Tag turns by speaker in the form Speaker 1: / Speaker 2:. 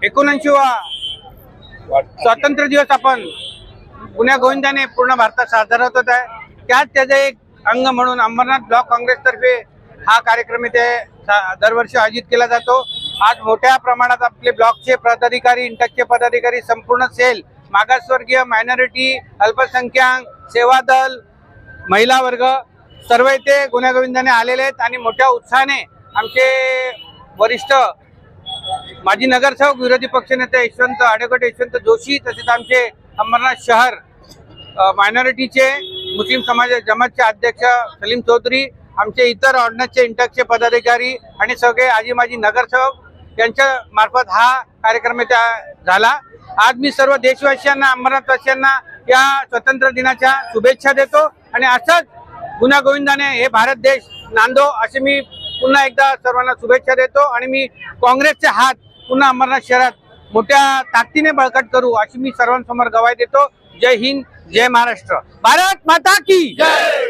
Speaker 1: 79वा स्वातंत्र्य दिवस आपण गुन्ह्या गोविंदाने पूर्ण भारतात साजरा होत आहे. त्यात त्याचं एक अंग म्हणून अंबरनाथ ब्लॉक काँग्रेस तर्फे हा कार्यक्रम इथे दरवर्षी आयोजित केला जातो. आज मोठ्या प्रमाणात आपले ब्लॉकचे पदाधिकारी, इंटकचे पदाधिकारी, संपूर्ण सेल, मागासवर्गीय, मायनॉरिटी, अल्पसंख्याक, सेवा दल, महिला वर्ग सर्व इथे गुन्ह्या गोविंदाने आलेले आहेत आणि मोठ्या उत्साहाने आमचे वरिष्ठ माजी नगरसेवक, विरोधी पक्षनेते ॲडव्होकेट यशवंत जोशी, तसेच आमचे अंबरनाथ शहर मायनॉरिटीचे मुस्लिम समाज जमातचे अध्यक्ष सलीम चौधरी, आमचे इतर ऑर्डिनन्सचे इंटकचे पदाधिकारी आणि सगळे आजी माजी नगरसेवक यांच्या मार्फत हा कार्यक्रम इथे झाला. आज मी सर्व देशवासियांना, अंबरनाथवासियांना या स्वातंत्र्य दिनाच्या शुभेच्छा देतो आणि असंच गुन्ह्या गोविंदाने हे भारत देश नांदो असे मी पुन्हा एकदा सर्वांना शुभेच्छा देतो आणि मी काँग्रेसचे हात पुन्हा अंबरनाथ शहरात मोठ्या ताकदीने बळकट करू अशी मी सर्वांसमोर गवाही देतो. जय हिंद, जय महाराष्ट्र, भारत माता की जय.